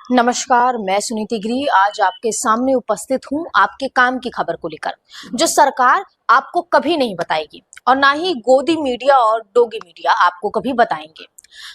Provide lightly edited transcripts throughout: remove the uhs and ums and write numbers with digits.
नमस्कार, मैं सुनीति गिरी आज आपके सामने उपस्थित हूं आपके काम की खबर को लेकर, जो सरकार आपको कभी नहीं बताएगी और ना ही गोदी मीडिया और डोगी मीडिया आपको कभी बताएंगे।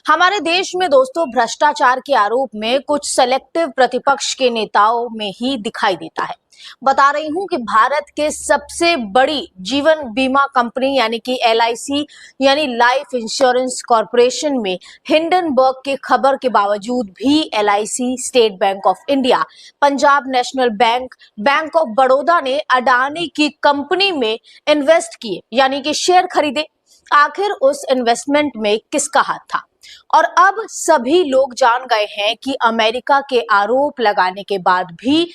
हमारे देश में दोस्तों भ्रष्टाचार के आरोप में कुछ सेलेक्टिव प्रतिपक्ष के नेताओं में ही दिखाई देता है। बता रही हूं कि भारत के सबसे बड़ी जीवन बीमा कंपनी यानी कि LIC यानी लाइफ इंश्योरेंस कॉरपोरेशन में हिंडनबर्ग के खबर के बावजूद भी LIC, state bank of India, Punjab national bank, bank of Baroda ने अडानी की कंपनी में इन्वेस्ट किए यानी कि शेयर खरीदे। आखिर उस इन्वेस्टमेंट में किसका हाथ था? और अब सभी लोग जान गए हैं कि अमेरिका के आरोप लगाने के बाद भी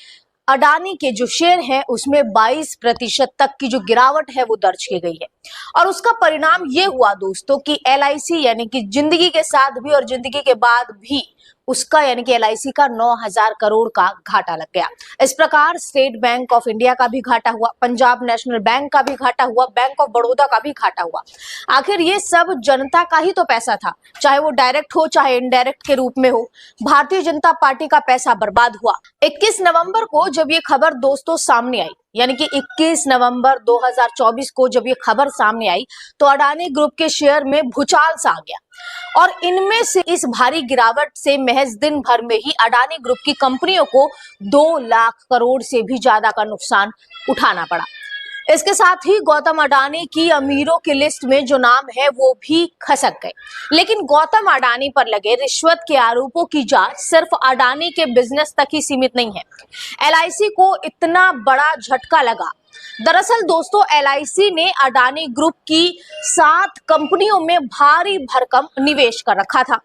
अडानी के जो शेयर हैं उसमें 22% तक की जो गिरावट है वो दर्ज की गई है। और उसका परिणाम ये हुआ दोस्तों कि LIC यानी कि जिंदगी के साथ भी और जिंदगी के बाद भी उसका यानी कि LIC का 9,000 करोड़ का घाटा लग गया। इस प्रकार स्टेट बैंक ऑफ इंडिया का भी घाटा हुआ, पंजाब नेशनल बैंक का भी घाटा हुआ, बैंक ऑफ बड़ौदा का भी घाटा हुआ। आखिर ये सब जनता का ही तो पैसा था, चाहे वो डायरेक्ट हो चाहे इनडायरेक्ट के रूप में हो। भारतीय जनता पार्टी का पैसा बर्बाद हुआ। 21 नवंबर को जब ये खबर दोस्तों सामने आई यानी कि 21 नवंबर 2024 को जब ये खबर सामने आई तो अडानी ग्रुप के शेयर में भूचाल सा आ गया और इनमें से इस भारी गिरावट से महज दिन भर में ही अडानी ग्रुप की कंपनियों को 2 लाख करोड़ से भी ज्यादा का नुकसान उठाना पड़ा। इसके साथ ही गौतम अडानी की अमीरों की लिस्ट में जो नाम है वो भी खसक गए। लेकिन गौतम अडानी पर लगे रिश्वत के आरोपों की जांच सिर्फ अडानी के बिजनेस तक ही सीमित नहीं है। LIC को इतना बड़ा झटका लगा। दरअसल दोस्तों LIC ने अडानी ग्रुप की 7 कंपनियों में भारी भरकम निवेश कर रखा था।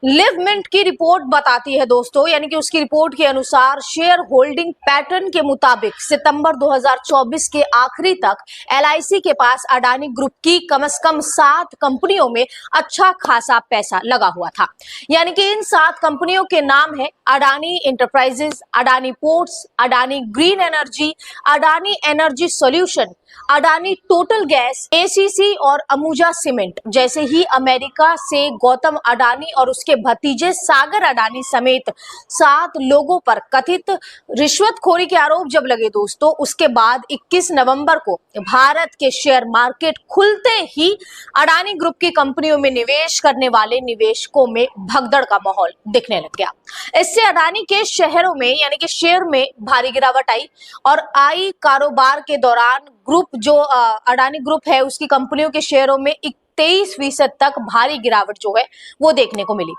लिवमिंट की रिपोर्ट बताती है दोस्तों यानी कि उसकी रिपोर्ट के अनुसार शेयर होल्डिंग पैटर्न के मुताबिक सितंबर 2024 के आखिरी तक LIC के पास अडानी ग्रुप की कम से कम 7 कंपनियों में अच्छा खासा पैसा लगा हुआ था। यानी कि इन 7 कंपनियों के नाम है Adani enterprises, Adani ports, Adani green energy, Adani energy solution, Adani total gas, ACC और अंबुजा सीमेंट। जैसे ही अमेरिका से गौतम अडानी और उसके भतीजे सागर अडानी समेत 7 लोगों पर कथित रिश्वतखोरी के आरोप जब लगे दोस्तों, उसके बाद 21 नवंबर को भारत के शेयर मार्केट खुलते ही अडानी ग्रुप की कंपनियों में निवेश करने वाले निवेशकों में भगदड़ का माहौल दिखने लग गया। इससे अडानी के शहरों में यानी कि शेयर में भारी गिरावट आई और कारोबार के दौरान ग्रुप जो अडानी ग्रुप है उसकी कंपनियों के शेयरों में 23% तक भारी गिरावट जो है वो देखने को मिली।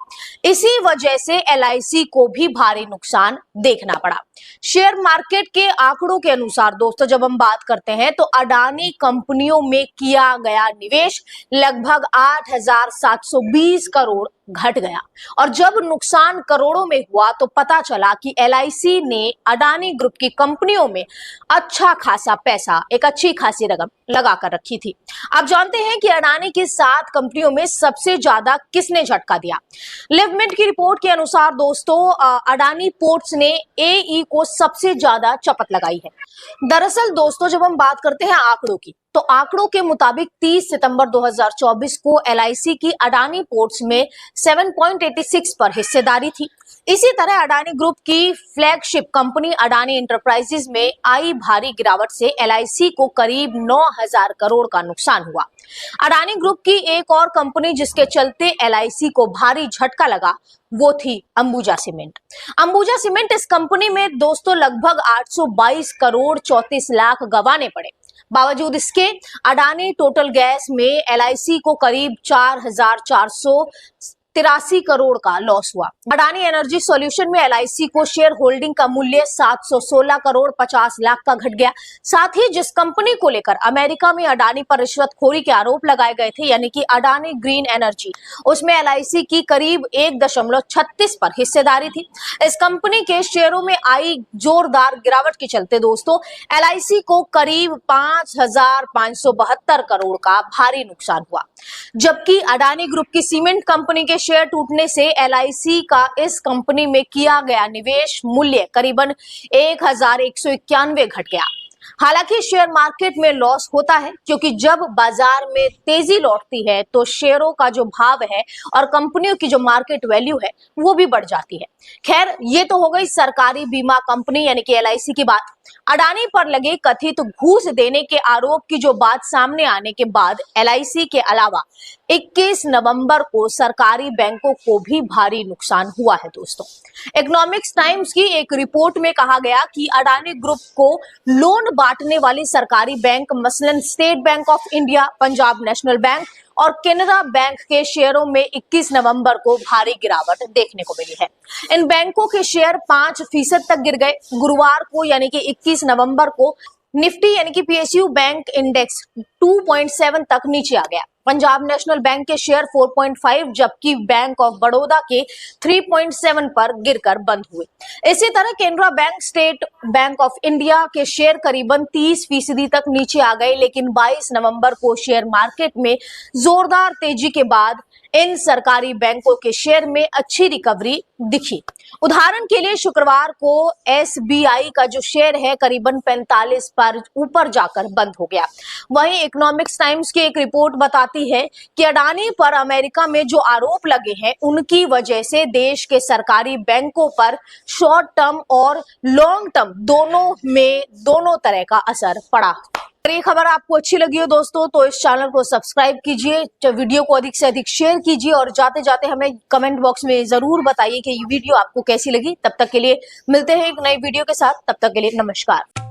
इसी वजह से LIC को भी भारी नुकसान देखना पड़ा। शेयर मार्केट के आंकड़ों के अनुसार दोस्तों जब हम बात करते हैं तो अडानी कंपनियों में किया गया निवेश लगभग 8,720 करोड़ घट गया और जब नुकसान करोड़ों में हुआ तो पता चला कि LIC ने अडानी ग्रुप की कंपनियों में अच्छा खासा पैसा, एक अच्छी खासी रकम लगा कर रखी थी। आप जानते हैं कि अडानी की 7 कंपनियों में सबसे ज्यादा किसने झटका दिया? लिवमिंट की रिपोर्ट के अनुसार दोस्तों अडानी पोर्ट्स ने AE को सबसे ज्यादा चपत लगाई है। दरअसल दोस्तों जब हम बात करते हैं आंकड़ों की तो आंकड़ों के मुताबिक 30 सितंबर 2024 को LIC की अडानी पोर्ट्स में 7.86 पर हिस्सेदारी थी। इसी तरह अडानी ग्रुप की फ्लैगशिप कंपनी अडानी इंटरप्राइजेस में आई भारी गिरावट से LIC को करीब 9,000 करोड़ का नुकसान हुआ। अडानी ग्रुप की एक और कंपनी जिसके चलते LIC को भारी झटका लगा वो थी अंबुजा सीमेंट। अंबुजा सीमेंट इस कंपनी में दोस्तों लगभग 822 करोड़ 34 लाख गंवाने पड़े। बावजूद इसके अडानी टोटल गैस में LIC को करीब 4,483 करोड़ का लॉस हुआ। अडानी एनर्जी सॉल्यूशन में LIC को शेयर होल्डिंग का मूल्य 716 करोड़ 50 लाख का घट गया। साथ ही जिस कंपनी को लेकर अमेरिका में अडानी पर रिश्वतखोरी के आरोप लगाए गए थे यानी कि अडानी ग्रीन एनर्जी, उसमें LIC की करीब 1.36 पर हिस्सेदारी थी। इस कंपनी के शेयरों में आई जोरदार गिरावट के चलते दोस्तों LIC को करीब 5,572 करोड़ का भारी नुकसान हुआ। जबकि अडानी ग्रुप की सीमेंट कंपनी के शेयर टूटने से LIC का इस कंपनी में किया गया निवेश मूल्य करीबन 1,191 घट गया। हालांकि शेयर मार्केट में लॉस होता है क्योंकि जब बाजार में तेजी लौटती है तो शेयरों का जो भाव है और कंपनियों की जो मार्केट वैल्यू है वो भी बढ़ जाती है। खैर, ये तो हो गई सरकारी बीमा कंपनी यानी कि LIC की बात। अडानी पर लगे कथित घूस देने के आरोप की जो बात सामने आने के बाद LIC के अलावा 21 नवंबर को सरकारी बैंकों को भी भारी नुकसान हुआ है दोस्तों। इकोनॉमिक्स टाइम्स की एक रिपोर्ट में कहा गया कि अडानी ग्रुप को लोन बांटने वाली सरकारी बैंक मसलन state bank of India, Punjab national bank और केनरा बैंक के शेयरों में 21 नवंबर को भारी गिरावट देखने को मिली है। इन बैंकों के शेयर 5% तक गिर गए। गुरुवार को यानी कि 21 नवंबर को निफ्टी यानी कि PSU बैंक इंडेक्स 2.7 तक नीचे आ गया। पंजाब नेशनल बैंक के शेयर 4.5 जबकि बैंक ऑफ बड़ौदा के 3.7 पर गिरकर बंद हुए। इसी तरह Canara bank, state bank of India के शेयर करीबन 30% तक नीचे आ गए। लेकिन 22 नवंबर को शेयर मार्केट में जोरदार तेजी के बाद इन सरकारी बैंकों के शेयर में अच्छी रिकवरी दिखी। उदाहरण के लिए शुक्रवार को SBI का जो शेयर है करीबन 45 पर ऊपर जाकर बंद हो गया। वहीं इकोनॉमिक्स टाइम्स की एक रिपोर्ट बताती है कि अडानी पर अमेरिका में जो आरोप लगे हैं उनकी वजह से देश के सरकारी बैंकों पर शॉर्ट टर्म और लॉन्ग टर्म दोनों तरह का असर पड़ा। अगर ये खबर आपको अच्छी लगी हो दोस्तों तो इस चैनल को सब्सक्राइब कीजिए, वीडियो को अधिक से अधिक शेयर कीजिए और जाते जाते हमें कमेंट बॉक्स में जरूर बताइए कि ये वीडियो आपको कैसी लगी। तब तक के लिए मिलते हैं एक नई वीडियो के साथ, तब तक के लिए नमस्कार।